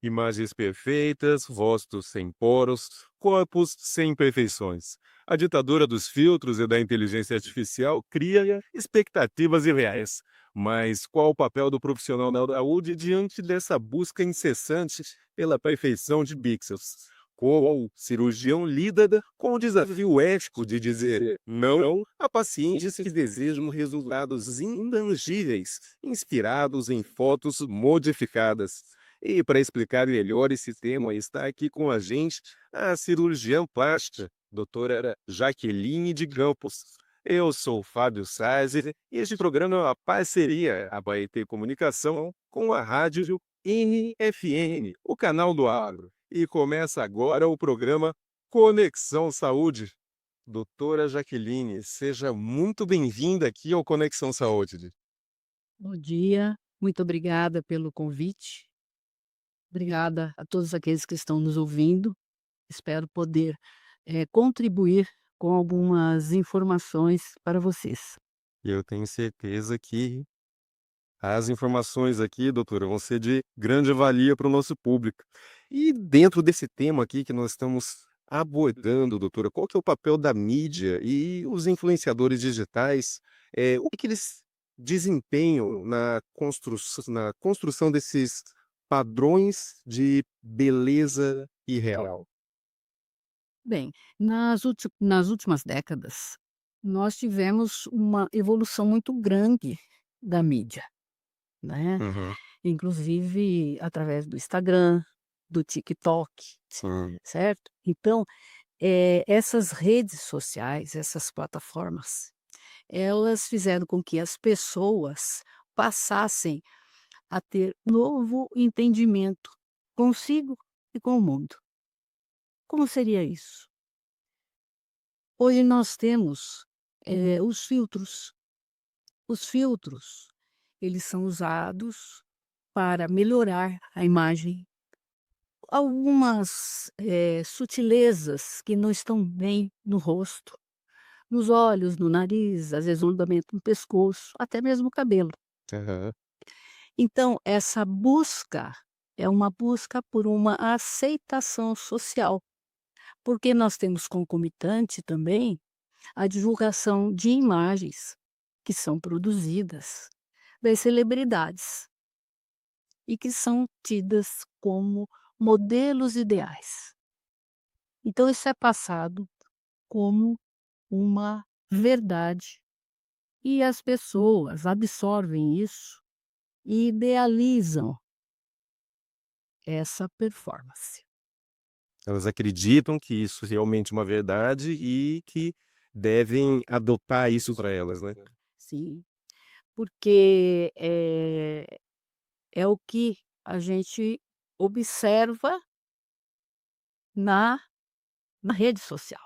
Imagens perfeitas, rostos sem poros, corpos sem imperfeições. A ditadura dos filtros e da inteligência artificial cria expectativas irreais. Mas qual o papel do profissional da saúde diante dessa busca incessante pela perfeição de pixels? Como o cirurgião lida com o desafio ético de dizer não a pacientes que desejam resultados intangíveis, inspirados em fotos modificadas? E para explicar melhor esse tema, está aqui com a gente a cirurgiã plástica, doutora Jaqueline de Campos. Eu sou o Fábio Sazer e este programa é uma parceria da Baetê Comunicação com a rádio NFN, o canal do Agro. E começa agora o programa Conexão Saúde. Doutora Jaqueline, seja muito bem-vinda aqui ao Conexão Saúde. Bom dia, muito obrigada pelo convite. Obrigada a todos aqueles que estão nos ouvindo. Espero poder, contribuir com algumas informações para vocês. E eu tenho certeza que as informações aqui, doutora, vão ser de grande valia para o nosso público. E dentro desse tema aqui que nós estamos abordando, doutora, qual que é o papel da mídia e os influenciadores digitais? O que eles desempenham na construção desses padrões de beleza irreal? Bem, nas últimas décadas, nós tivemos uma evolução muito grande da mídia, né, Uhum, inclusive através do Instagram, do TikTok, sim, certo? Então, essas redes sociais, essas plataformas, elas fizeram com que as pessoas passassem a ter novo entendimento consigo e com o mundo. Como seria isso? Hoje nós temos, os filtros. Os filtros, eles são usados para melhorar a imagem. Algumas, sutilezas que não estão bem no rosto, nos olhos, no nariz, às vezes alongamento no pescoço, até mesmo o cabelo. aham, Então, essa busca é uma busca por uma aceitação social, porque nós temos concomitante também a divulgação de imagens que são produzidas das celebridades e que são tidas como modelos ideais. Então, isso é passado como uma verdade e as pessoas absorvem isso e idealizam essa performance. elas acreditam que isso é realmente uma verdade e que devem adotar isso para elas, né? Sim, porque, é o que a gente observa na na rede social.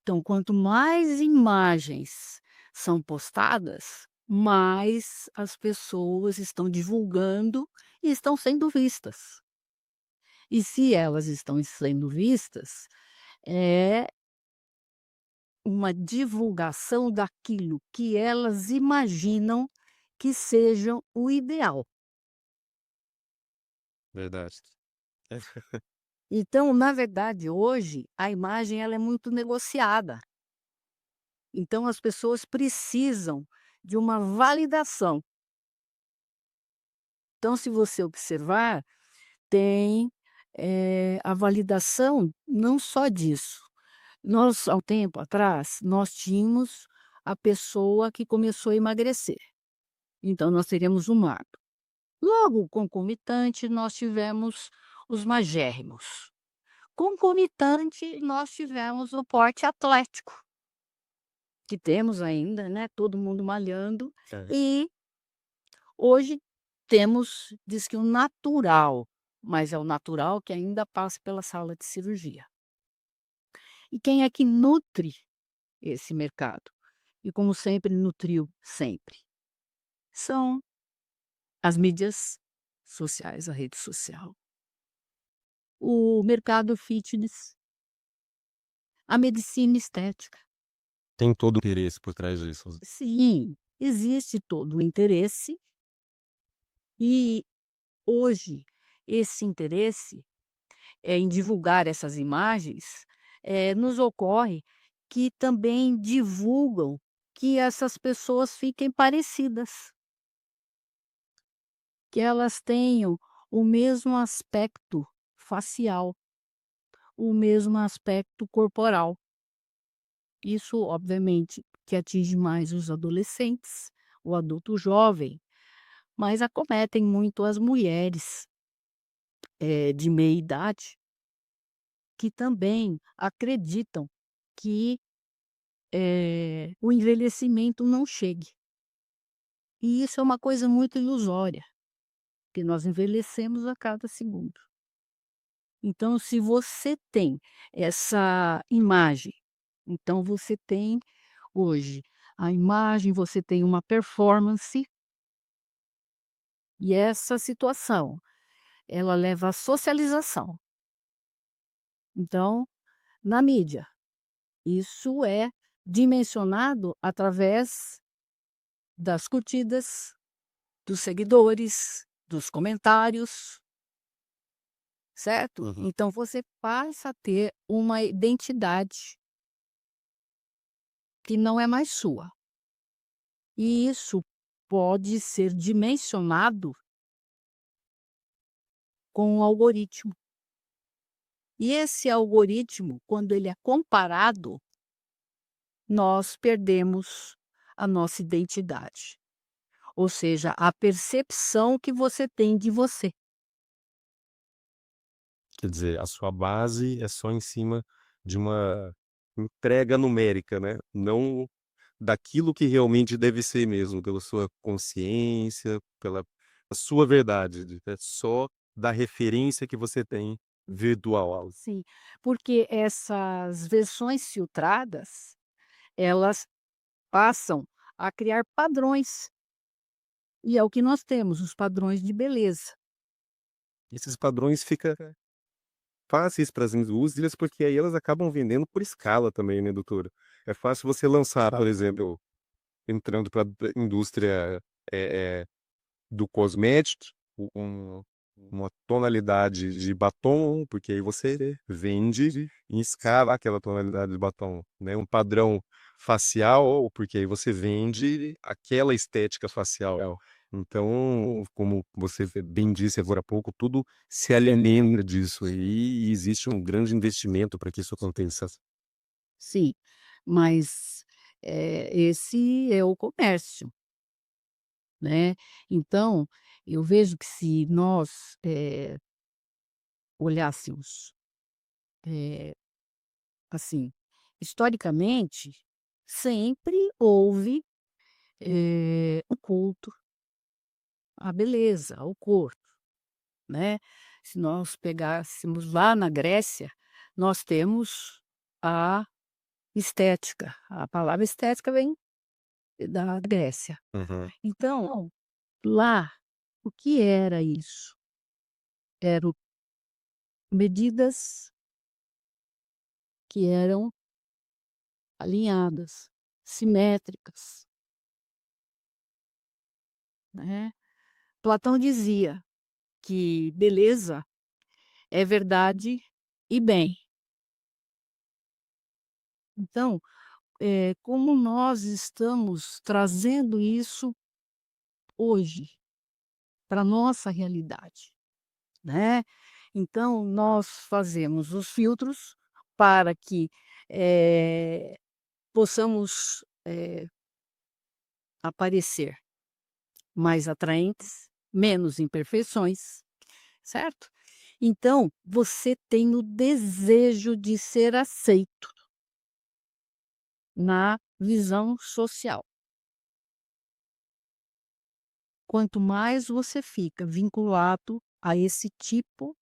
Então, quanto mais imagens são postadas, mais as pessoas estão divulgando e estão sendo vistas. E se elas estão sendo vistas, é uma divulgação daquilo que elas imaginam que sejam o ideal. Verdade. É. Então, na verdade, hoje, a imagem ela é muito negociada. Então, as pessoas precisam de uma validação. Então, se você observar, tem, a validação não só disso. Nós, há um tempo atrás, nós tínhamos a pessoa que começou a emagrecer, então nós teríamos um magro. Logo concomitante, nós tivemos os magérrimos. Concomitante, nós tivemos o porte atlético, que temos ainda, né, todo mundo malhando, É. e hoje temos, diz que o natural, mas é o natural que ainda passa pela sala de cirurgia. E quem é que nutre esse mercado? E como sempre nutriu sempre, são as mídias sociais, a rede social, o mercado fitness, a medicina estética. Tem todo o interesse por trás disso. Sim, existe todo o interesse e hoje esse interesse, em divulgar essas imagens, nos ocorre que também divulgam que essas pessoas fiquem parecidas, que elas tenham o mesmo aspecto facial, o mesmo aspecto corporal. Isso, obviamente, que atinge mais os adolescentes, o adulto jovem, mas acometem muito as mulheres, de meia idade, que também acreditam que, o envelhecimento não chegue. E isso é uma coisa muito ilusória, porque nós envelhecemos a cada segundo. Então, se você tem essa imagem, então você tem hoje a imagem, você tem uma performance, e essa situação, ela leva à socialização. Então, na mídia, isso é dimensionado através das curtidas, dos seguidores, dos comentários, certo? Uhum. Então você passa a ter uma identidade que não é mais sua. E isso pode ser dimensionado com o algoritmo. E esse algoritmo, quando ele é comparado, nós perdemos a nossa identidade, ou seja, a percepção que você tem de você. Quer dizer, a sua base é só em cima de uma entrega numérica, né, não daquilo que realmente deve ser mesmo, pela sua consciência, pela a sua verdade, é só da referência que você tem virtual. Sim, porque essas versões filtradas, elas passam a criar padrões, e é o que nós temos, os padrões de beleza. Esses padrões fica fáceis para as indústrias, porque aí elas acabam vendendo por escala também, né, doutora. É fácil você lançar, por exemplo, entrando para a indústria, do cosmético, uma tonalidade de batom, porque aí você vende em escala aquela tonalidade de batom, né, um padrão facial, porque aí você vende aquela estética facial. Então, como você bem disse agora há pouco, tudo se alimenta disso aí e existe um grande investimento para que isso aconteça. Sim, mas, esse é o comércio, né. Então, eu vejo que se nós, olhássemos, eh, assim, historicamente, sempre houve, o culto à beleza, ao corpo, né. Se nós pegássemos lá na Grécia, nós temos a estética, a palavra estética vem da Grécia. Uhum. Então, lá, o que era isso? Eram medidas que eram alinhadas, simétricas, né. Platão dizia que beleza é verdade e bem. Então, como nós estamos trazendo isso hoje para nossa realidade, né. Então nós fazemos os filtros para que, eh, possamos, aparecer mais atraentes, menos imperfeições, certo? Então, você tem o desejo de ser aceito na visão social. Quanto mais você fica vinculado a esse tipo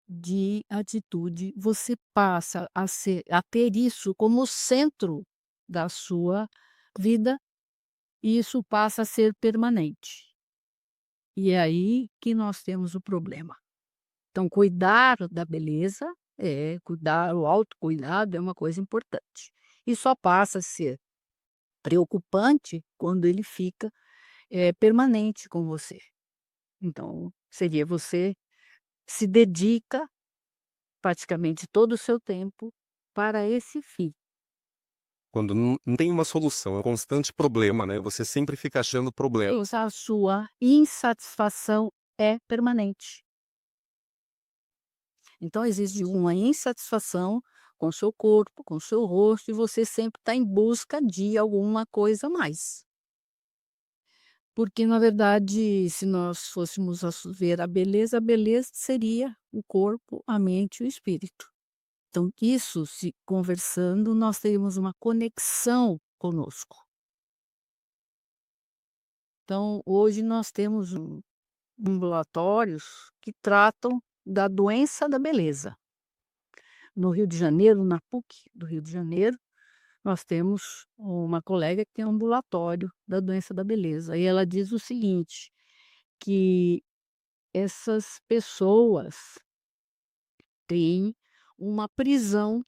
de atitude, você passa a ter isso como centro da sua vida, e isso passa a ser permanente. E é aí que nós temos o problema. Então cuidar da beleza cuidar o autocuidado é uma coisa importante. E só passa a ser preocupante quando ele fica, permanente com você. Então Seria você se dedica praticamente todo o seu tempo para esse fim. Quando não tem uma solução, é um constante problema, né, você sempre fica achando problemas. A sua insatisfação é permanente. Então existe uma insatisfação com o seu corpo, com o seu rosto, e você sempre está em busca de alguma coisa a mais. Porque, na verdade, se nós fôssemos ver a beleza seria o corpo, a mente e o espírito. Então, isso, se conversando, nós teríamos uma conexão conosco. Então, hoje nós temos ambulatórios que tratam da doença da beleza. No Rio de Janeiro, na PUC do Rio de Janeiro, nós temos uma colega que tem um ambulatório da doença da beleza. E ela diz o seguinte, que essas pessoas têm uma prisão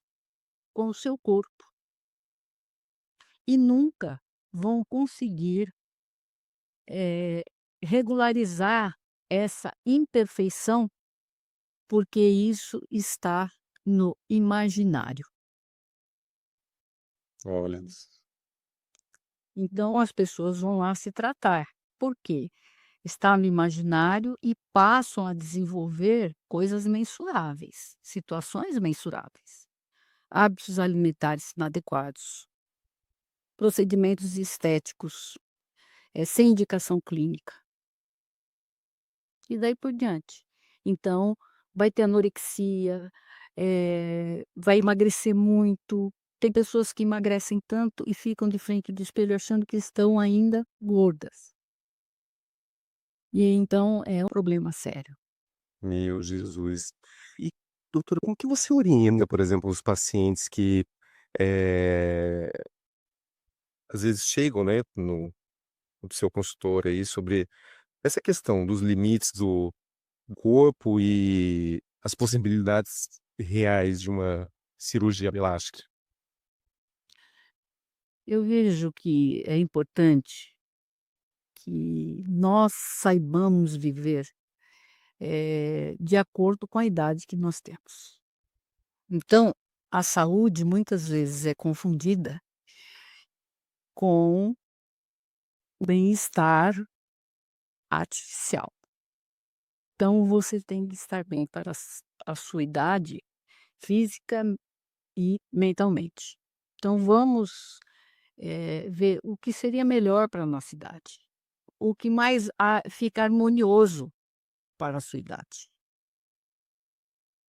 com o seu corpo e nunca vão conseguir eh, regularizar essa imperfeição, porque isso está no imaginário. Olha. Então as pessoas vão lá se tratar. Por quê? Está no imaginário e passam a desenvolver coisas mensuráveis, situações mensuráveis, hábitos alimentares inadequados, procedimentos estéticos, sem indicação clínica, e daí por diante. Então, vai ter anorexia, vai emagrecer muito. Tem pessoas que emagrecem tanto e ficam de frente do espelho achando que estão ainda gordas. E então é um problema sério. Meu Jesus. E, doutora, como que você orienta, por exemplo, os pacientes que, eh, às vezes chegam, né, no seu consultório aí sobre essa questão dos limites do corpo e as possibilidades reais de uma cirurgia plástica? Eu vejo que é importante que nós saibamos viver, de acordo com a idade que nós temos. Então, a saúde muitas vezes é confundida com o bem-estar artificial. Então, você tem que estar bem para a sua idade física e mentalmente. Então, vamos, ver o que seria melhor para a nossa idade, o que mais fica harmonioso para a sua idade.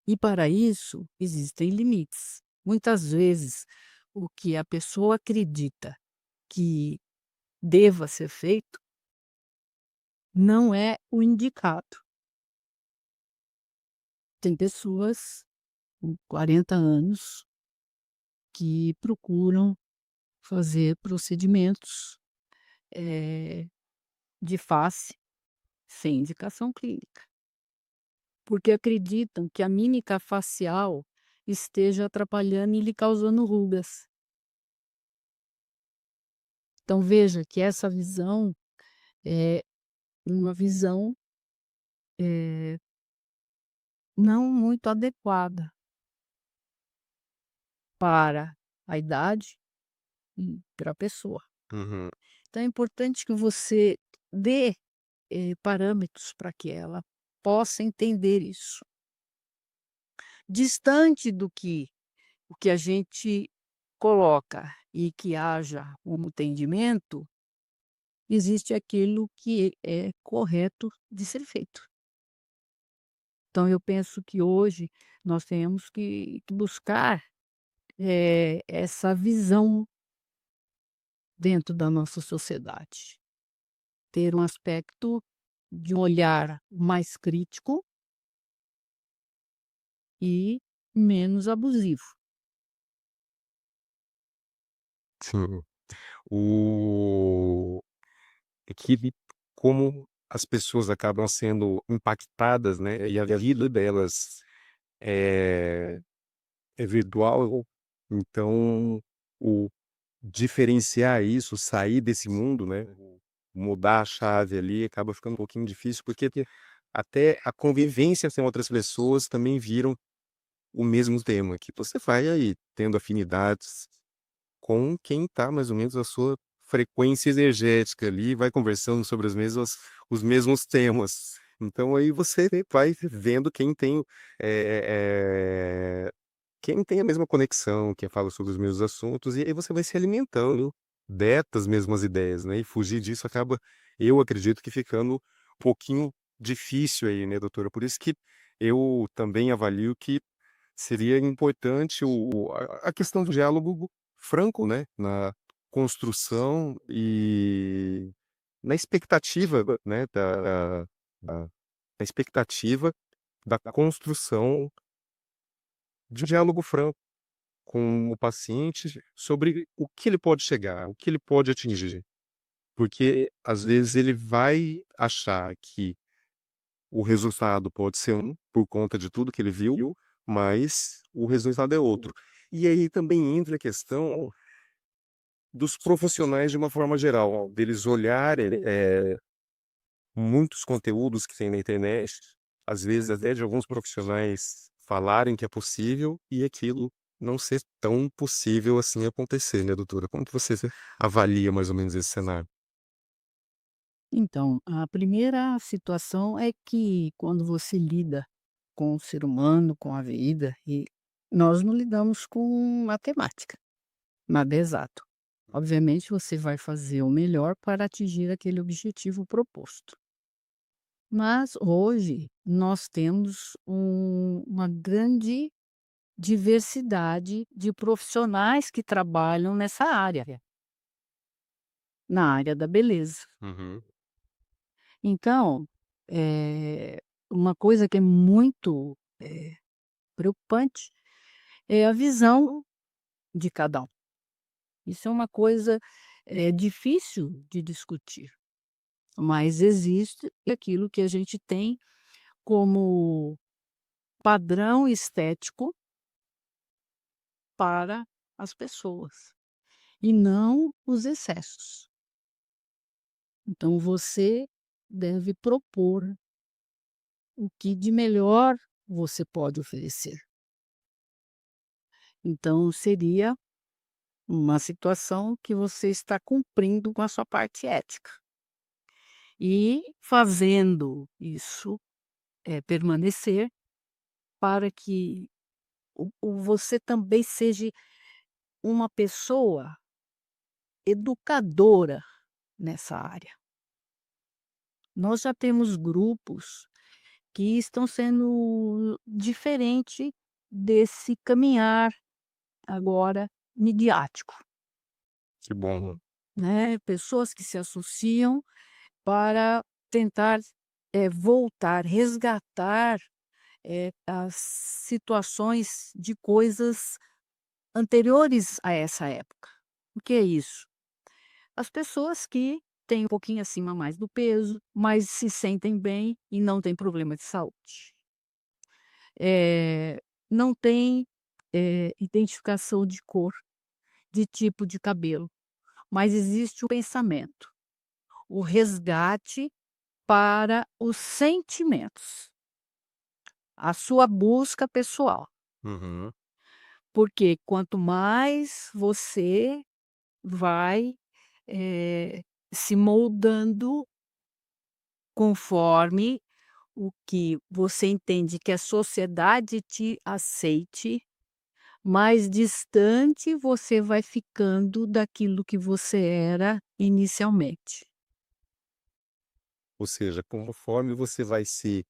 E para isso existem limites. Muitas vezes, o que a pessoa acredita que deva ser feito não é o indicado. Tem pessoas com 40 anos que procuram fazer procedimentos, eh, de face sem indicação clínica, porque acreditam que a mímica facial esteja atrapalhando e lhe causando rugas. Então veja que essa visão é uma visão, eh, não muito adequada para a idade e para a pessoa. Uhum. Então é importante que você dê, parâmetros para que ela possa entender isso. Distante do que o que a gente coloca e que haja um entendimento, existe aquilo que é correto de ser feito. Então eu penso que hoje nós temos que buscar, essa visão dentro da nossa sociedade. Ter um aspecto de um olhar mais crítico e menos abusivo. Sim. O É que como as pessoas acabam sendo impactadas, né, e a vida delas é virtual, então o diferenciar isso, sair desse mundo, né, mudar a chave ali acaba ficando um pouquinho difícil, porque até a convivência com outras pessoas também viram o mesmo tema, que você vai aí tendo afinidades com quem está mais ou menos a sua frequência energética ali, vai conversando sobre os mesmos temas. Então aí você vai vendo quem tem a mesma conexão, quem fala sobre os mesmos assuntos, e aí você vai se alimentando dessas mesmas ideias, né? E fugir disso acaba, eu acredito que ficando um pouquinho difícil aí, né, doutora? Por isso que eu também avalio que seria importante a questão do diálogo franco, né, na construção e na expectativa, né, da na expectativa da construção de um diálogo franco com o paciente sobre o que ele pode chegar, o que ele pode atingir. Porque, às vezes, ele vai achar que o resultado pode ser um, por conta de tudo que ele viu, mas o resultado é outro. E aí também entra a questão dos profissionais de uma forma geral, deles olharem, muitos conteúdos que tem na internet, às vezes até de alguns profissionais falarem que é possível e aquilo não ser tão possível assim acontecer, né, doutora? Como que você avalia mais ou menos esse cenário? Então, a primeira situação é que quando você lida com o ser humano, com a vida, e nós não lidamos com matemática, nada é exato. Obviamente, você vai fazer o melhor para atingir aquele objetivo proposto. Mas hoje nós temos uma grande diversidade de profissionais que trabalham nessa área, na área da beleza. Uhum. Então, uma coisa que é muito, preocupante é a visão de cada um. Isso é uma coisa, difícil de discutir, mas existe aquilo que a gente tem como padrão estético para as pessoas, e não os excessos. Então você deve propor o que de melhor você pode oferecer. Então seria uma situação que você está cumprindo com a sua parte ética. E fazendo isso, permanecer para que você também seja uma pessoa educadora nessa área. Nós já temos grupos que estão sendo diferente desse caminhar agora midiático, Que bom. né, pessoas que se associam para tentar, voltar, resgatar, as situações de coisas anteriores a essa época. O que é isso? As pessoas que têm um pouquinho acima mais do peso, mas se sentem bem e não têm problema de saúde. Não tem, identificação de cor, de tipo de cabelo, mas existe o pensamento, o resgate para os sentimentos, a sua busca pessoal. Uhum. Porque quanto mais você vai, se moldando conforme o que você entende que a sociedade te aceite, mais distante você vai ficando daquilo que você era inicialmente. Ou seja, conforme você vai se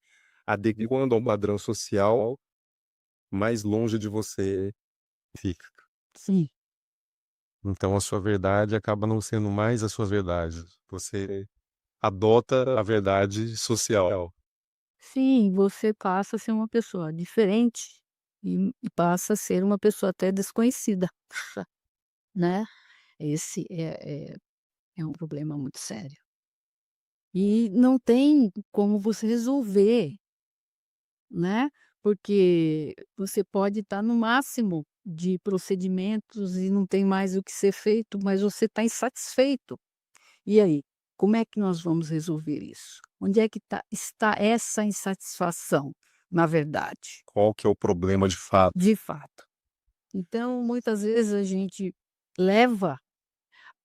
adequando ao padrão social, mais longe de você fica. Sim, Então a sua verdade acaba não sendo mais a sua verdade. Você adota a verdade social. sim, você passa a ser uma pessoa diferente e passa a ser uma pessoa até desconhecida, né. Esse é um problema muito sério. E não tem como você resolver, né, porque você pode estar no máximo de procedimentos e não tem mais o que ser feito, mas você está insatisfeito. E aí, como é que nós vamos resolver isso? Onde é que está essa insatisfação, na verdade, Qual que é o problema de fato? de fato? Então, muitas vezes a gente leva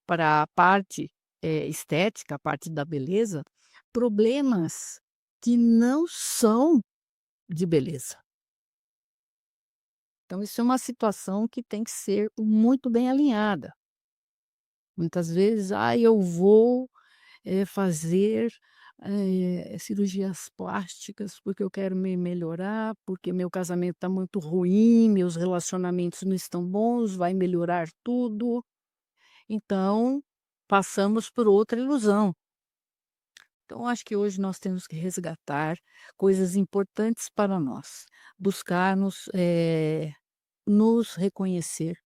para a parte, estética, a parte da beleza, problemas que não são de beleza. Então isso é uma situação que tem que ser muito bem alinhada. Muitas vezes: "Ah, eu vou, fazer, cirurgias plásticas, porque eu quero me melhorar, porque meu casamento está muito ruim, meus relacionamentos não estão bons, vai melhorar tudo". Então, passamos por outra ilusão. Então, acho que hoje nós temos que resgatar coisas importantes para nós, buscar nos reconhecer,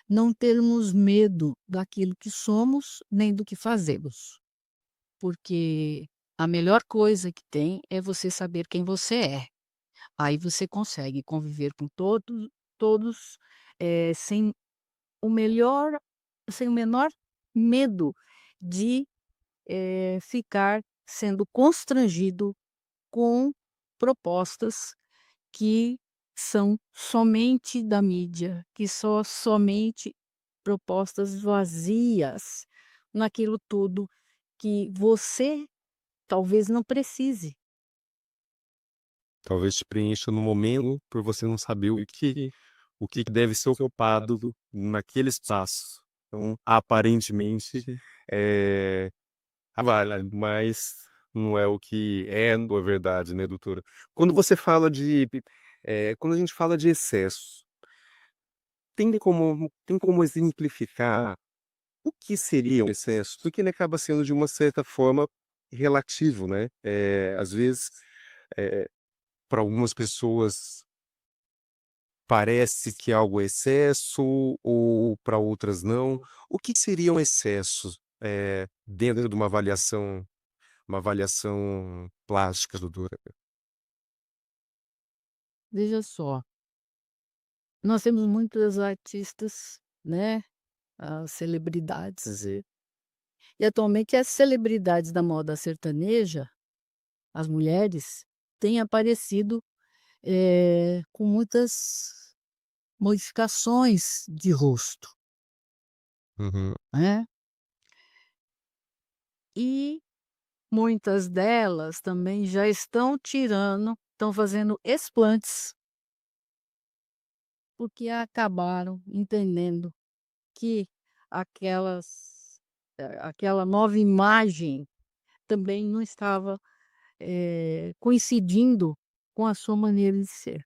não termos medo daquilo que somos, nem do que fazemos, porque a melhor coisa que tem é você saber quem você é. Aí você consegue conviver com todos, sem o melhor sem o menor medo de, ficar sendo constrangido com propostas que são somente da mídia, que são somente propostas vazias naquilo tudo que você talvez não precise. Talvez te preencha no momento por você não saber o que deve ser ocupado naquele espaço. Então, aparentemente, eh, trabalha, mas não é o que é na verdade, né, doutora? Quando você fala quando a gente fala de excesso, tem como exemplificar o que seria um excesso? Porque ele acaba sendo de uma certa forma relativo, né? Às vezes, para algumas pessoas parece que algo é excesso ou para outras não. O que seria um excesso, dentro de uma avaliação plástica, doutora? Veja só, nós temos muitos artistas, né, celebridades, e atualmente as celebridades da moda sertaneja, as mulheres, têm aparecido, com muitas modificações de rosto, Uhum. né, e muitas delas também já estão fazendo explantes, porque acabaram entendendo que aquela nova imagem também não estava, coincidindo com a sua maneira de ser.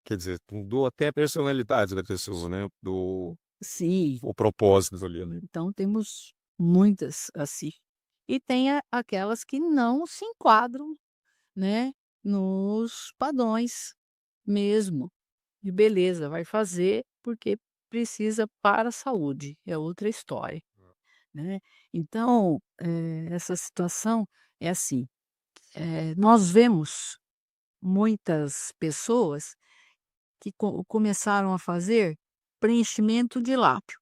Quer dizer, mudou até a personalidade da pessoa, né, Sim, o propósito ali, né. então temos muitas assim. E tem aquelas que não se enquadram, né, nos padrões mesmo de beleza, vai fazer porque precisa para a saúde, é outra história, né. Então, essa situação é assim, nós vemos muitas pessoas que começaram a fazer preenchimento de lábio,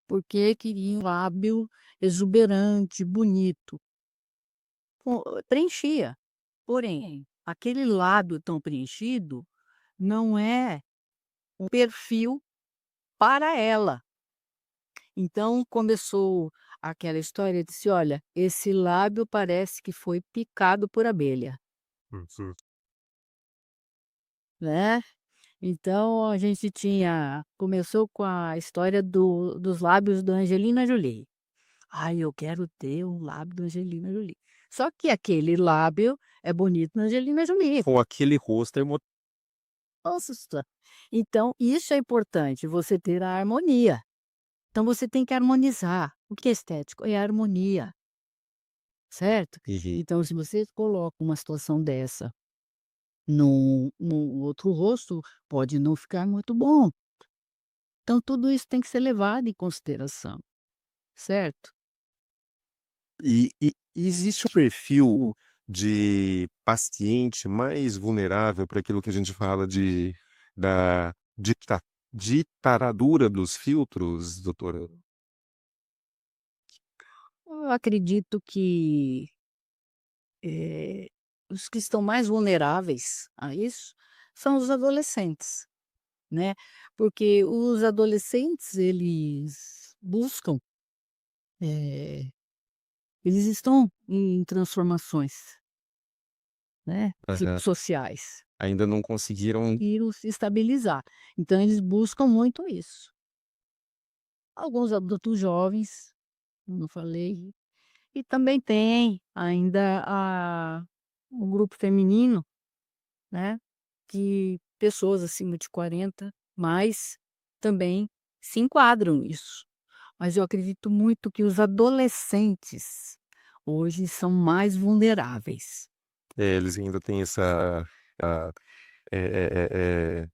porque queriam lábio exuberante, bonito, preenchia, porém, aquele lábio tão preenchido não é um perfil para ela. Então começou aquela história, disse: "Olha, esse lábio parece que foi picado por abelha", Uhum. né. Então a gente começou com a história dos lábios da Angelina Jolie. "Ai, eu quero ter o lábio da Angelina Jolie". Só que aquele lábio é bonito na Angelina Jolie. Com aquele rosto Nossa! Então isso é importante, você ter a harmonia. Então você tem que harmonizar. O que é estético? É a harmonia. Certo? uhum. Então, se você coloca uma situação dessa num outro rosto, pode não ficar muito bom. Então, tudo isso tem que ser levado em consideração, certo? E existe um perfil de paciente mais vulnerável para aquilo que a gente fala da ditaradura dos filtros, doutora? Eu acredito que, eh, os que estão mais vulneráveis a isso são os adolescentes, né, porque os adolescentes eles buscam, eh, eles estão em transformações, né, Aham. sociais, Ainda não conseguiram. e se estabilizar. Então eles buscam muito isso. Alguns adultos jovens, como eu falei, e também tem ainda o grupo feminino, né, que pessoas acima de 40 mais também se enquadram nisso. Mas eu acredito muito que os adolescentes hoje são mais vulneráveis. Eles ainda têm essa, a eh eh eh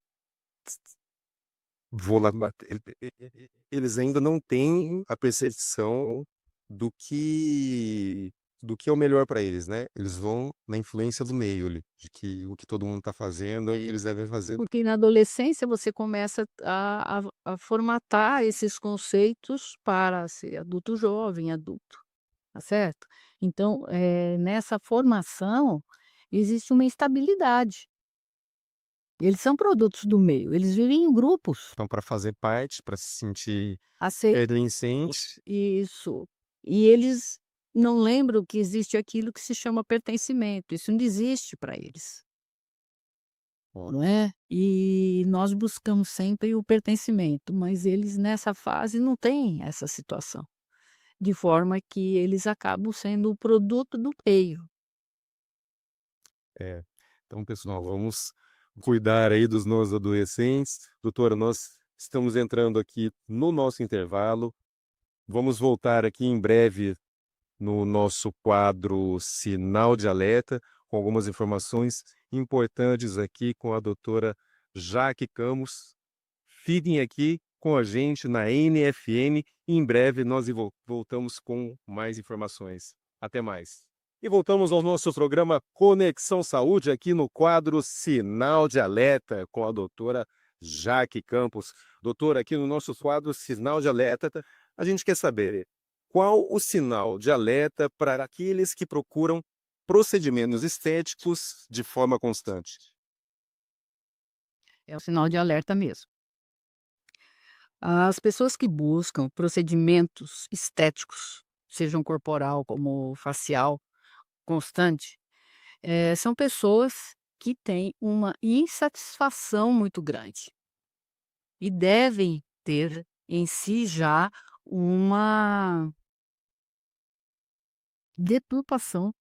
Vola eles ainda não têm a percepção do que do que é o melhor para eles, né. Eles vão na influência do meio ali, de que o que todo mundo tá fazendo, aí eles devem fazer. Porque na adolescência você começa a formatar esses conceitos para ser adulto jovem, adulto, tá certo? Então, nessa formação existe uma instabilidade. Eles são produtos do meio, eles vivem em grupos, Então para fazer parte, para se sentir acei pertencente. isso. E eles não lembram que existe aquilo que se chama pertencimento, isso não existe para eles. Não é? E nós buscamos sempre o pertencimento, mas eles nessa fase não têm essa situação, de forma que eles acabam sendo o produto do meio. É. Então pessoal, vamos cuidar aí dos nossos adolescentes. Doutora, nós estamos entrando aqui no nosso intervalo, vamos voltar aqui em breve no nosso quadro Sinal de Alerta, com algumas informações importantes aqui com a doutora Jaque Campos. Fiquem aqui com a gente na NFN e em breve nós voltamos com mais informações. Até mais. E voltamos ao nosso programa Conexão Saúde, aqui no quadro Sinal de Alerta, com a doutora Jaque Campos. Doutora, aqui no nosso quadro Sinal de Alerta, a gente quer saber qual o sinal de alerta para aqueles que procuram procedimentos estéticos de forma constante. É o sinal de alerta mesmo. As pessoas que buscam procedimentos estéticos, sejam corporal como facial, constante, são pessoas que têm uma insatisfação muito grande e devem ter em si já uma deturpação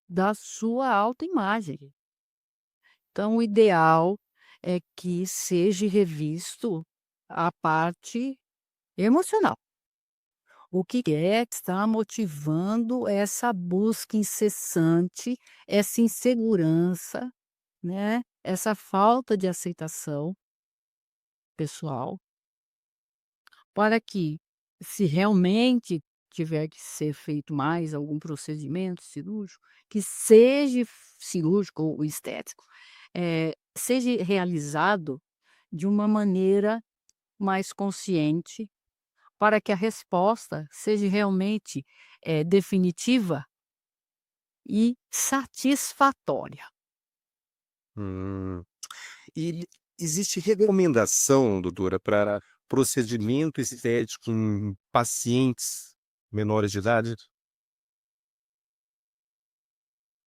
da sua autoimagem. Então o ideal é que seja revisto a parte emocional. O que é que está motivando essa busca incessante, essa insegurança, né, essa falta de aceitação pessoal, para que, se realmente tiver que ser feito mais algum procedimento cirúrgico, que seja cirúrgico ou estético, seja realizado de uma maneira mais consciente, para que a resposta seja realmente, definitiva e satisfatória. Hum. E existe recomendação, doutora, para procedimento estético em pacientes menores de idade?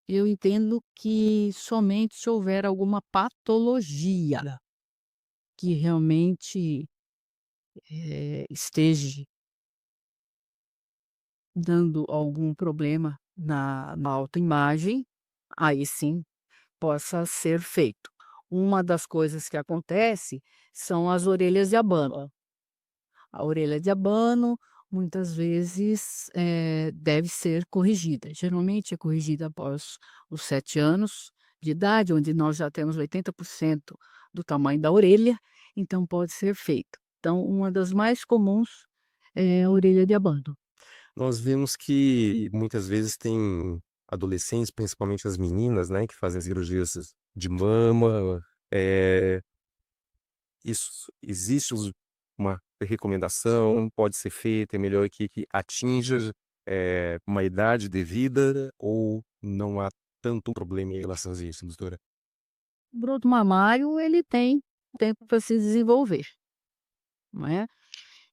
Eu entendo que somente se houver alguma patologia que realmente, esteja dando algum problema na autoimagem, aí sim possa ser feito. Uma das coisas que acontece são as orelhas de abano. A orelha de abano, muitas vezes, deve ser corrigida. Geralmente é corrigida após os 7 anos de idade, onde nós já temos 80% do tamanho da orelha, então pode ser feito. Então, uma das mais comuns é a orelha de abano. Nós vemos que muitas vezes tem adolescentes, principalmente as meninas, né, que fazem cirurgias de mama. Isso existe uma recomendação pode ser feita? É melhor que atinja uma idade devida ou não há tanto problema em relação a isso, doutora? O broto mamário, ele tem tempo para se desenvolver, não é?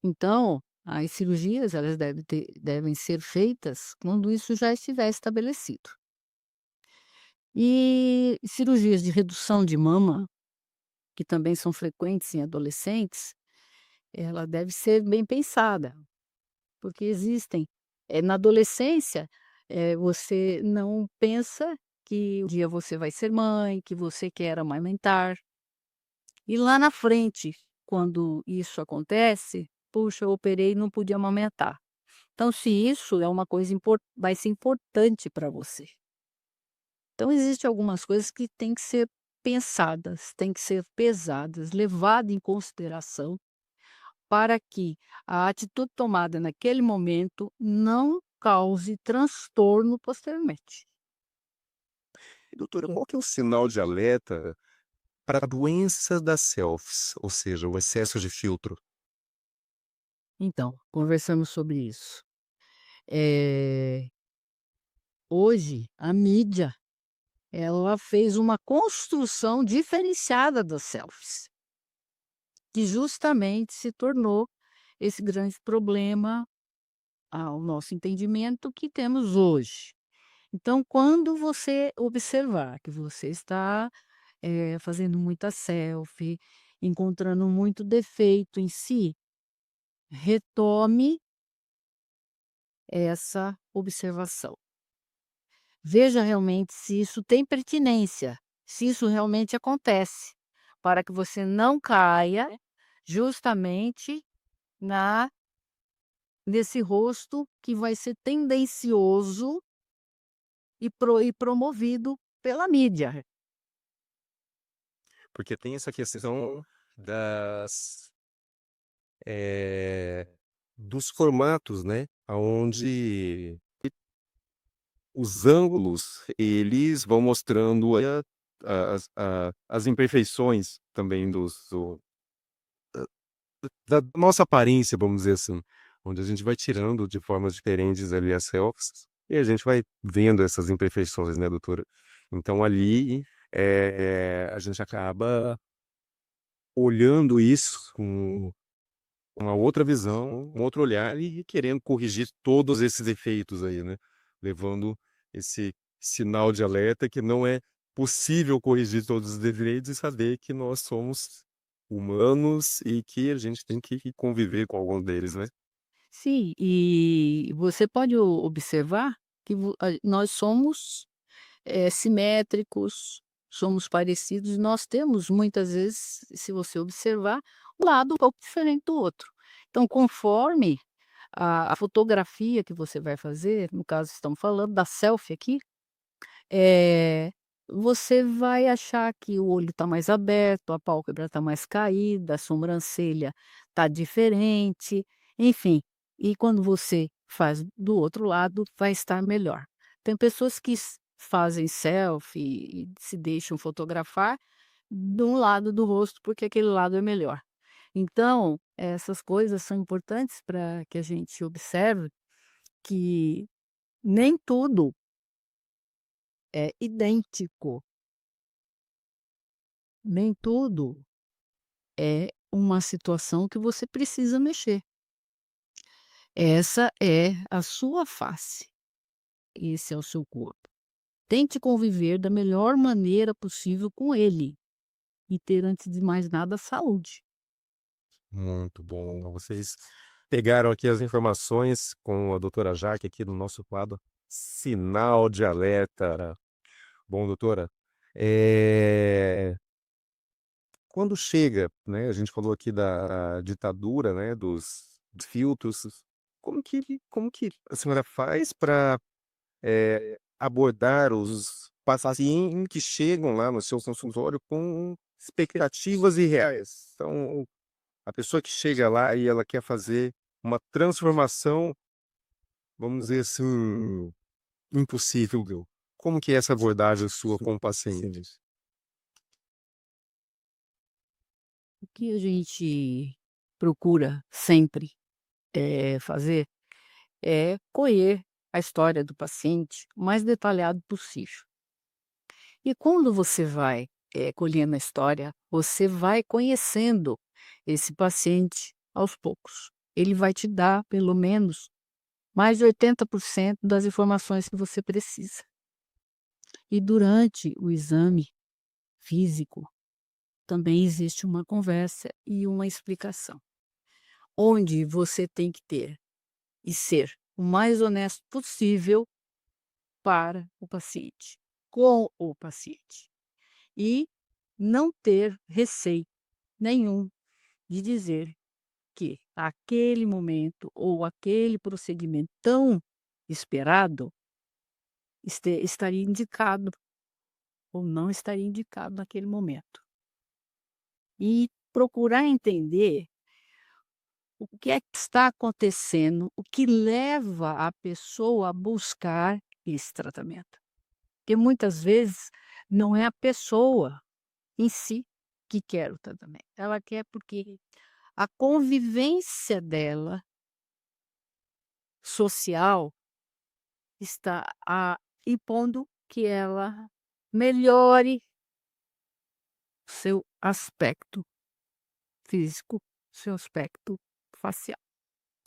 Então, as cirurgias, elas devem ser feitas quando isso já estiver estabelecido. E cirurgias de redução de mama, que também são frequentes em adolescentes, ela deve ser bem pensada, porque existem na adolescência, você não pensa que um dia você vai ser mãe, que você quer amamentar, e lá na frente, quando isso acontece, puxa, eu operei e não pude amamentar. Então, se isso é uma coisa vai ser importante para você. Então, existem algumas coisas que têm que ser pensadas, têm que ser pesadas, levadas em consideração, para que a atitude tomada naquele momento não cause transtorno posteriormente. E doutora, qual que é o sinal de alerta para a doença das selfies, ou seja, o excesso de filtro? Então, conversamos sobre isso. Eh, Hoje, a mídia, ela fez uma construção diferenciada das selfies, que justamente se tornou esse grande problema, ao nosso entendimento, que temos hoje. Então, quando você observar que você está, fazendo muita selfie, encontrando muito defeito em si, retome essa observação. Veja realmente se isso tem pertinência, se isso realmente acontece, para que você não caia justamente na nesse rosto que vai ser tendencioso e promovido pela mídia. Porque tem essa questão das, eh, dos formatos, né, aonde os ângulos, eles vão mostrando as imperfeições também da nossa aparência, vamos dizer assim, onde a gente vai tirando de formas diferentes ali as selfies, e a gente vai vendo essas imperfeições, né, doutora? Então ali, a gente acaba olhando isso com uma outra visão, um outro olhar e querendo corrigir todos esses efeitos aí, né, levando esse sinal de alerta que não é possível corrigir todos os defeitos e saber que nós somos humanos e que a gente tem que conviver com alguns deles, né. Sim, e você pode observar que nós somos simétricos, somos parecidos, nós temos muitas vezes, se você observar, um lado um pouco diferente do outro. Então, conforme a fotografia que você vai fazer, no caso estamos falando da selfie aqui, eh, você vai achar que o olho está mais aberto, a pálpebra está mais caída, a sobrancelha está diferente, enfim. E quando você faz do outro lado, vai estar melhor. Tem pessoas que fazem selfie e se deixam fotografar de um lado do rosto, porque aquele lado é melhor. Então, essas coisas são importantes para que a gente observe que nem tudo é idêntico. Nem tudo é uma situação que você precisa mexer. Essa é a sua face, esse é o seu corpo. Tente conviver da melhor maneira possível com ele e ter, antes de mais nada, saúde. Muito bom. Vocês pegaram aqui as informações com a doutora Jaque aqui no nosso quadro Sinal de Alerta. Bom, doutora, eh, quando chega, né, a gente falou aqui da ditadura, né, dos filtros, como que a senhora faz para abordar os pacientes que chegam lá no seu consultório com expectativas irreais? Então, a pessoa que chega lá e ela quer fazer uma transformação, vamos dizer assim, impossível. Como que é essa abordagem sua com o paciente? O que a gente procura sempre, fazer é colher a história do paciente o mais detalhado possível. E quando você vai, colhendo a história, você vai conhecendo esse paciente aos poucos. Ele vai te dar pelo menos mais de 80% das informações que você precisa. E durante o exame físico, também existe uma conversa e uma explicação, onde você tem que ter e ser o mais honesto possível para o paciente, com o paciente. E não ter receio nenhum de dizer que aquele momento ou aquele procedimento tão esperado estaria indicado ou não estaria indicado naquele momento. E procurar entender o que é que está acontecendo, o que leva a pessoa a buscar esse tratamento. Porque muitas vezes não é a pessoa em si que quer o tratamento, ela quer porque a convivência dela social está impondo que ela melhore seu aspecto físico, seu aspecto facial.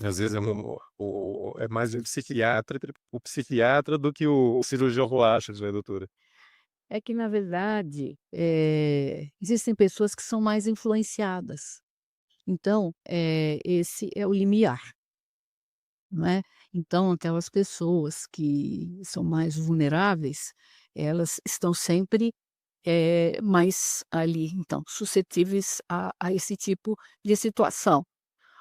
Às vezes é mais o psiquiatra do que o cirurgião plásticos, né, doutora? É que na verdade, existem pessoas que são mais influenciadas, então, esse é o limiar, não é. Então aquelas pessoas que são mais vulneráveis, elas estão sempre, mais ali, então, suscetíveis a esse tipo de situação.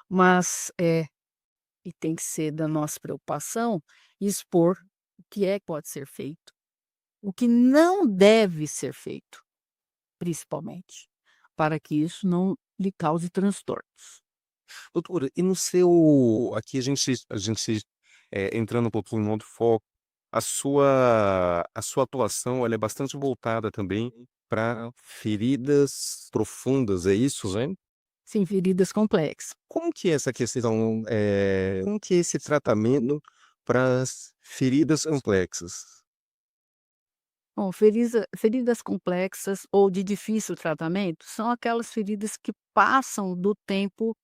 Mas, e tem que ser da nossa preocupação expor o que é que pode ser feito, o que não deve ser feito, principalmente, para que isso não lhe cause transtornos. Doutora, e no seu aqui a gente, entrando um pouquinho em outro foco, a sua atuação ela é bastante voltada também para feridas profundas, é isso, né? Sim, feridas complexas. Como que é essa questão, como que é esse tratamento para as feridas complexas? Bom, feridas complexas ou de difícil tratamento são aquelas feridas que passam do tempo,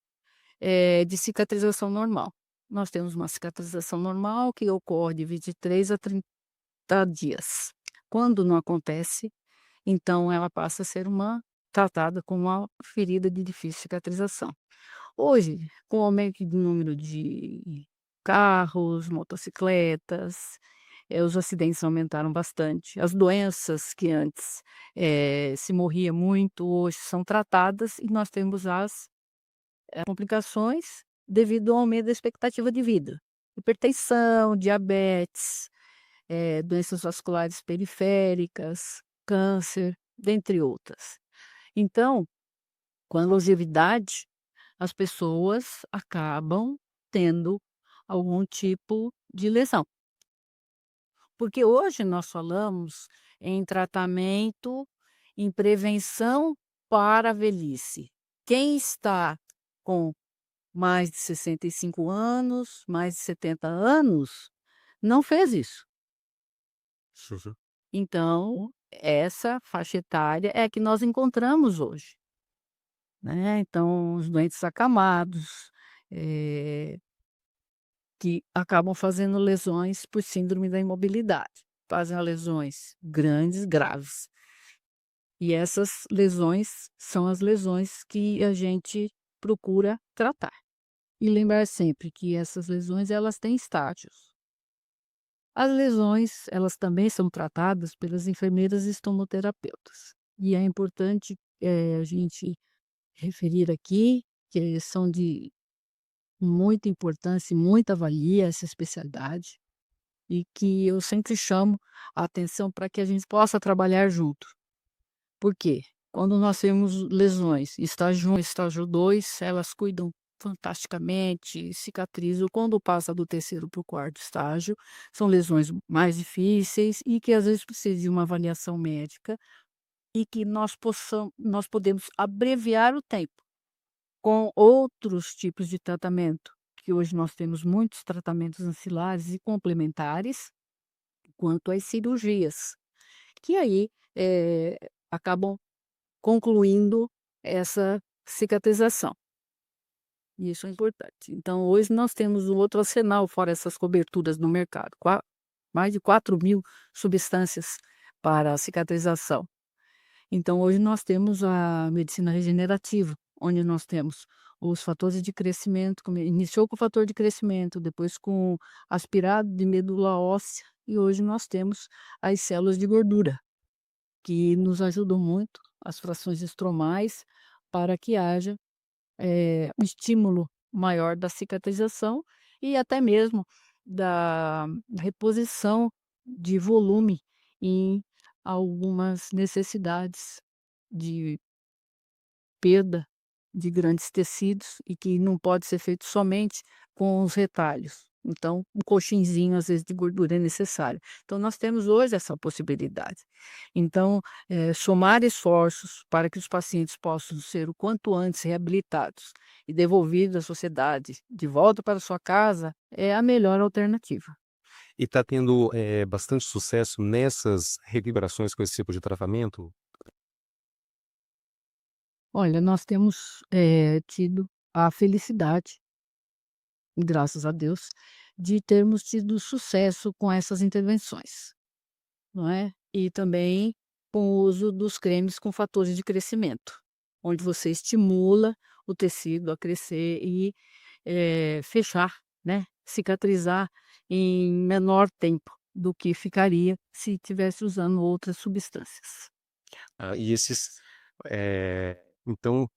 de cicatrização normal. Nós temos uma cicatrização normal que ocorre de 23 a 30 dias. Quando não acontece, então ela passa a ser uma tratada como uma ferida de difícil cicatrização. Hoje, com o aumento do número de carros, motocicletas, os acidentes aumentaram bastante. As doenças que antes, se morria muito, hoje são tratadas e nós temos as, complicações devido ao aumento da expectativa de vida. Hipertensão, diabetes, doenças vasculares periféricas, câncer, dentre outras. Então, com a longevidade, as pessoas acabam tendo algum tipo de lesão. Porque hoje nós falamos em tratamento, em prevenção para a velhice. Quem está com mais de 65 anos, mais de 70 anos, não fez isso. Uhum. Então, essa faixa etária é a que nós encontramos hoje, né. Então, os doentes acamados, eh, que acabam fazendo lesões por síndrome da imobilidade, fazem lesões grandes, graves. E essas lesões são as lesões que a gente procura tratar. E lembrar sempre que essas lesões, elas têm estágios. As lesões, elas também são tratadas pelas enfermeiras estomoterapeutas. E é importante, a gente referir aqui que são de muita importância e muita valia essa especialidade, e que eu sempre chamo a atenção para que a gente possa trabalhar junto. Por quê? Quando nós temos lesões, estágio 1, estágio 2, elas cuidam fantasticamente, cicatrizam. Quando passa do terceiro para o quarto estágio, são lesões mais difíceis e que às vezes precisa de uma avaliação médica e que nós podemos abreviar o tempo. com outros tipos de tratamento, que hoje nós temos muitos tratamentos ancilares e complementares, quanto às cirurgias, que aí, acabam concluindo essa cicatrização. E isso é importante. Então hoje nós temos um outro arsenal, fora essas coberturas no mercado, mais de 4.000 substâncias para a cicatrização. Então hoje nós temos a medicina regenerativa, onde nós temos os fatores de crescimento, iniciou com o fator de crescimento, depois com aspirado de medula óssea, e hoje nós temos as células de gordura, que nos ajudam muito, as frações estromais, para que haja um estímulo maior da cicatrização e até mesmo da reposição de volume em algumas necessidades de perda de grandes tecidos e que não pode ser feito somente com os retalhos. Então, um coxinzinho, às vezes, de gordura é necessário. Então, nós temos hoje essa possibilidade. Então, somar esforços para que os pacientes possam ser o quanto antes reabilitados e devolvidos à sociedade, de volta para sua casa, é a melhor alternativa. E está tendo bastante sucesso nessas recuperações com esse tipo de tratamento? Olha, nós temos, tido a felicidade, graças a Deus, de termos tido sucesso com essas intervenções, não é? E também com o uso dos cremes com fatores de crescimento, onde você estimula o tecido a crescer e, fechar, né, cicatrizar em menor tempo do que ficaria se tivesse usando outras substâncias. Ah, e então,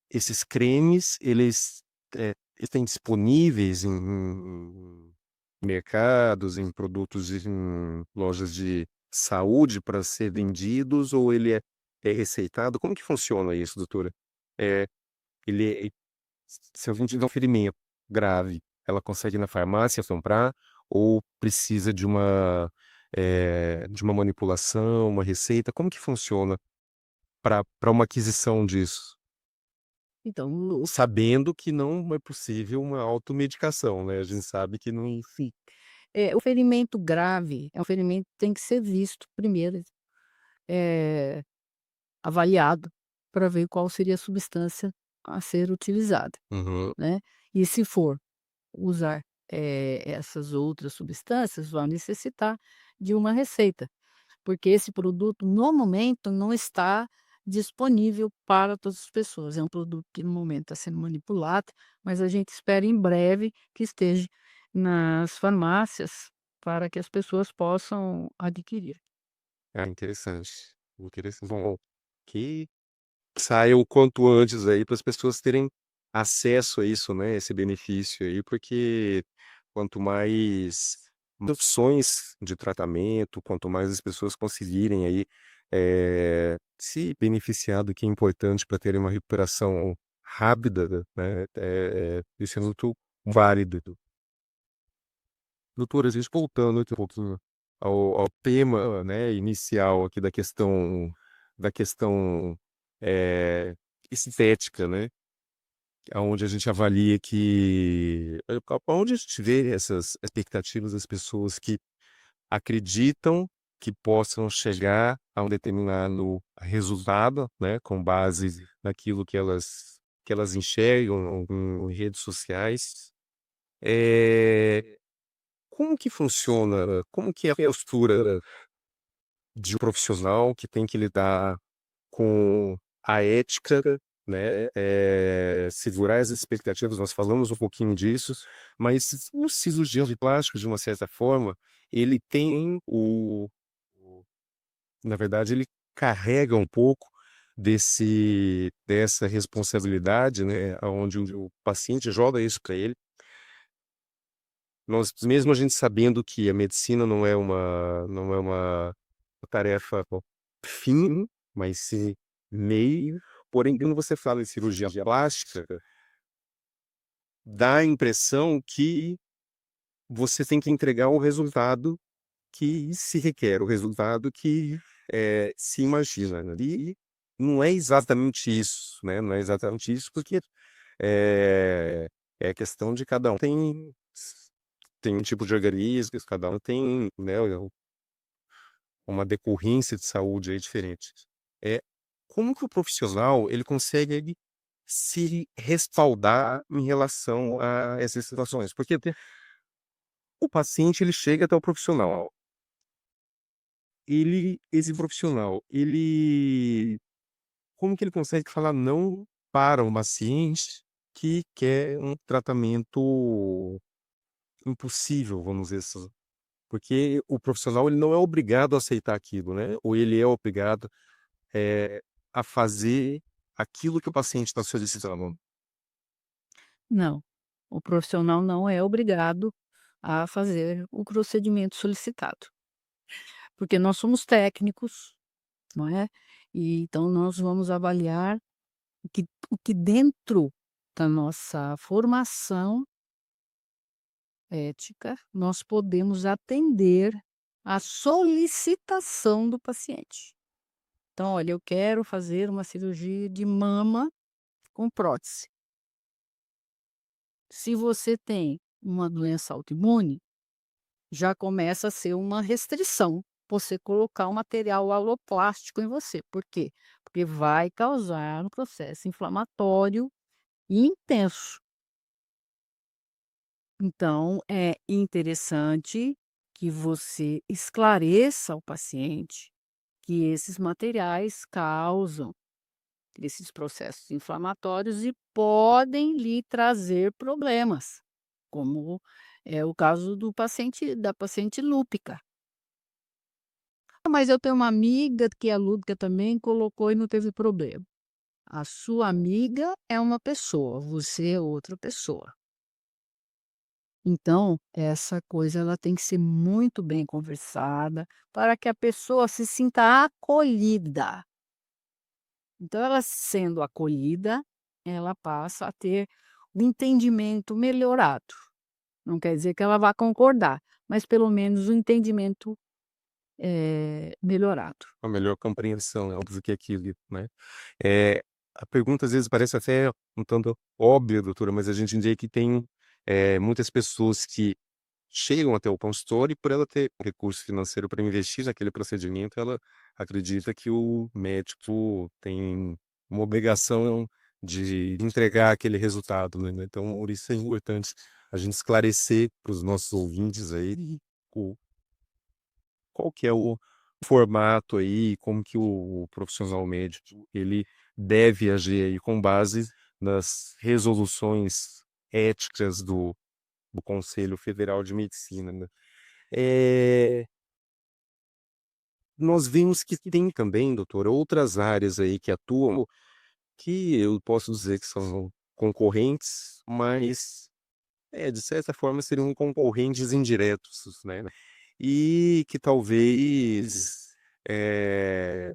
esses cremes, eles estão disponíveis em mercados, em produtos, em lojas de saúde para ser vendidos, ou ele é receitado? Como que funciona isso, doutora? É, ele, se alguém tiver um ferimento grave, ela consegue ir na farmácia comprar, ou precisa de uma manipulação, uma receita? Como que funciona para uma aquisição disso? Então, Sabendo que não é possível uma automedicação, né, a gente sabe que não. sim. O ferimento grave é um ferimento que tem que ser visto primeiro, eh, avaliado, para ver qual seria a substância a ser utilizada, Uhum. né. E se for usar, essas outras substâncias, vai necessitar de uma receita, porque esse produto, no momento, não está disponível para todas as pessoas. É um produto que, no momento, está sendo manipulado, mas a gente espera em breve que esteja nas farmácias para que as pessoas possam adquirir. Ah, interessante, interessante. Bom, que saia o quanto antes aí para as pessoas terem acesso a isso, né, esse benefício aí, porque quanto mais opções de tratamento, quanto mais as pessoas conseguirem aí, se beneficiar do que é importante para terem uma recuperação rápida, né, isso é muito válido. Doutora, a gente voltando aqui um pouquinho ao tema, né, inicial aqui da questão, eh, estética, né, aonde a gente avalia que aonde a gente vê essas expectativas das pessoas que acreditam que possam chegar a um determinado resultado, né, com base naquilo que elas enxergam em redes sociais. Como que funciona? Como que é a postura de um profissional que tem que lidar com a ética, né, segurar as expectativas, nós falamos um pouquinho disso, mas o cirurgião de plástico, de uma certa forma, ele tem na verdade, ele carrega um pouco dessa responsabilidade, né, aonde o paciente joga isso para ele. Nós, mesmo a gente sabendo que a medicina não é uma tarefa fim, mas sim meio, porém, quando você fala em cirurgia plástica, dá a impressão que você tem que entregar o resultado que se requer, o resultado que, se imagina, né. E não é exatamente isso, né, não é exatamente isso, porque É, é questão de cada um tem um tipo de organismo, cada um tem, né, uma decorrência de saúde aí diferente. É, como que o profissional ele consegue se respaldar em relação a essas situações? Porque o paciente ele chega até o profissional, esse profissional, como que ele consegue falar não para um paciente que quer um tratamento impossível, vamos dizer assim? Porque o profissional ele não é obrigado a aceitar aquilo, né? Ou ele é obrigado eh, a fazer aquilo que o paciente está solicitando. Não, o profissional não é obrigado a fazer o procedimento solicitado, porque nós somos técnicos, não é? E então nós vamos avaliar o que dentro da nossa formação ética, nós podemos atender à solicitação do paciente. Então: "Olha, eu quero fazer uma cirurgia de mama com prótese". Se você tem uma doença autoimune, já começa a ser uma restrição você colocar um material aloplástico em você. Por quê? Porque vai causar um processo inflamatório intenso. Então, é interessante que você esclareça ao paciente que esses materiais causam esses processos inflamatórios e podem lhe trazer problemas, como é o caso da paciente lúpica. "Ah, mas eu tenho uma amiga que é lúpica também, colocou e não teve problema". A sua amiga é uma pessoa, você é outra pessoa. Então, essa coisa ela tem que ser muito bem conversada, para que a pessoa se sinta acolhida. Então ela sendo acolhida, ela passa a ter um entendimento melhorado. Não quer dizer que ela vá concordar, mas pelo menos o entendimento, melhorado. A melhor compreensão, é óbvio que é aquilo, né. Eh, a pergunta às vezes parece até um tanto óbvia, doutora, mas a gente vê que tem, muitas pessoas que chegam até o consultório e por ela ter recurso financeiro para investir naquele procedimento, ela acredita que o médico tem uma obrigação de entregar aquele resultado, né. Então por isso é importante a gente esclarecer para os nossos ouvintes aí o qual que é o formato aí, como que o profissional médico, ele deve agir aí com base nas resoluções éticas do Conselho Federal de Medicina, né. Eh, nós vimos que tem também, doutor, outras áreas aí que atuam, que eu posso dizer que são concorrentes, mas, de certa forma seriam concorrentes indiretos, né. E que talvez, eh,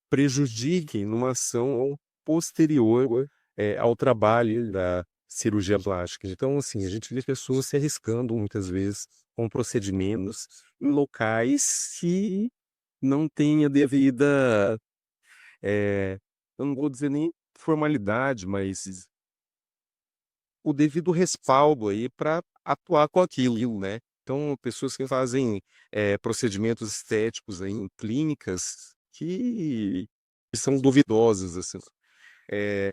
prejudiquem numa ação posterior, ao trabalho da cirurgia plástica. Então, assim, a gente vê pessoas se arriscando muitas vezes com procedimentos em locais que não têm a devida, eu não vou dizer nem formalidade, mas o devido respaldo aí para atuar com aquilo, né. Então, pessoas que fazem, procedimentos estéticos aí em clínicas que são duvidosas, assim. Eh,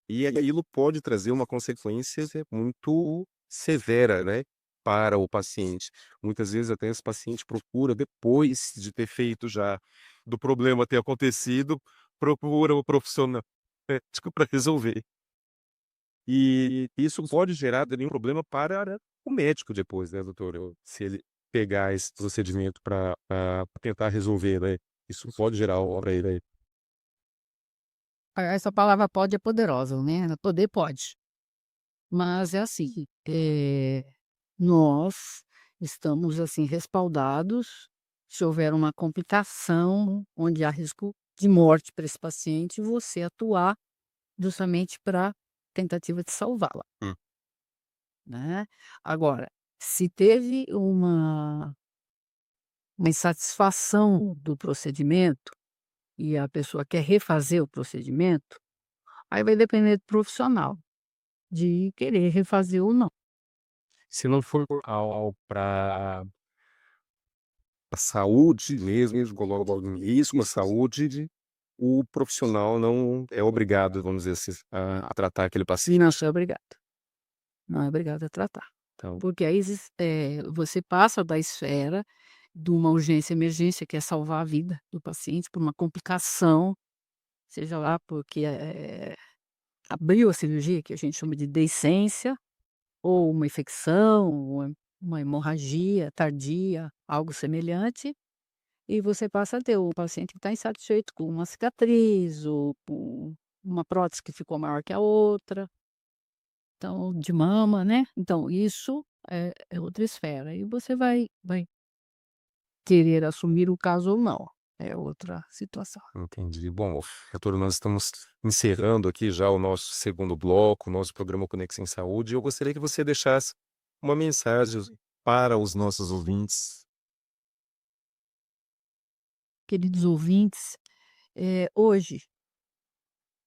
e aquilo pode trazer uma consequência muito severa, né, para o paciente. Muitas vezes até esse paciente procura depois de ter feito já do problema ter acontecido, procura o profissional médico para resolver. E isso pode gerar também um problema para o médico depois, né, doutor? Se ele pegar esse procedimento para tentar resolver, né, isso pode gerar para ele aí. Essa palavra "pode" é poderosa, né, poder pode, mas é assim, nós estamos, assim, respaldados, se houver uma complicação onde há risco de morte para esse paciente, você atuar justamente para tentativa de salvá-la, Hum. né. Agora, se teve uma insatisfação do procedimento e a pessoa quer refazer o procedimento, Aí vai depender do profissional, de querer refazer ou não. Se não for para a saúde mesmo, coloca logo em risco a saúde, o profissional não é obrigado, vamos dizer assim, a tratar aquele paciente. Não sou obrigado, não é obrigado a tratar. Então, Porque aí você passa da esfera de uma urgência emergência, que é salvar a vida do paciente por uma complicação, seja lá porque, abriu a cirurgia, que a gente chama de deiscência, ou uma infecção, ou uma hemorragia tardia, algo semelhante, e você passa a ter o paciente que está insatisfeito com uma cicatriz ou com uma prótese que ficou maior que a outra, então de mama, né. Então isso é outra esfera, e você vai querer assumir o caso ou não, é outra situação. entendi. Bom, doutora, nós estamos encerrando aqui já o nosso segundo bloco, o nosso programa Conexão em Saúde, e eu gostaria que você deixasse uma mensagem para os nossos ouvintes. Queridos ouvintes, hoje,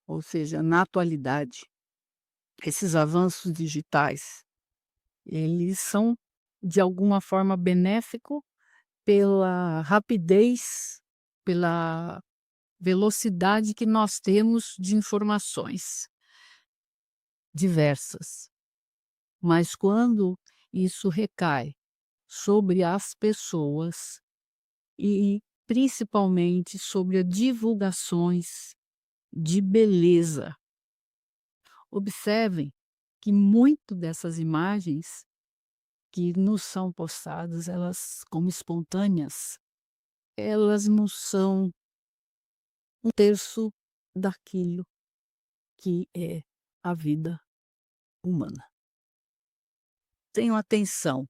ou seja, na atualidade, esses avanços digitais, eles são de alguma forma benéfico pela rapidez, pela velocidade que nós temos de informações diversas. Mas quando isso recai sobre as pessoas e principalmente sobre as divulgações de beleza, observem que muito dessas imagens que nos são postadas, elas como espontâneas, elas não são um terço daquilo que é a vida humana. Tenham atenção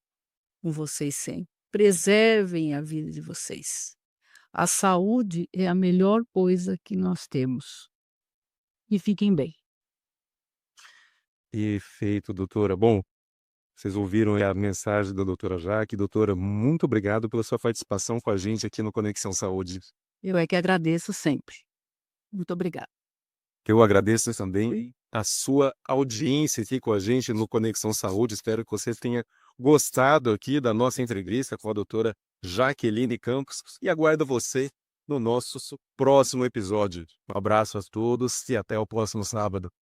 com vocês sempre. Preservem a vida de vocês. A saúde é a melhor coisa que nós temos. E fiquem bem. Perfeito, doutora. Bom, vocês ouviram aí a mensagem da doutora Jaque. Doutora, muito obrigado pela sua participação com a gente aqui no Conexão Saúde. Eu é que agradeço sempre. Muito obrigada. Eu agradeço também a sua audiência aqui com a gente no Conexão Saúde. Espero que você tenha gostado aqui da nossa entrevista com a doutora Jaqueline Campos e aguardo você no nosso próximo episódio. Um abraço a todos e até o próximo sábado.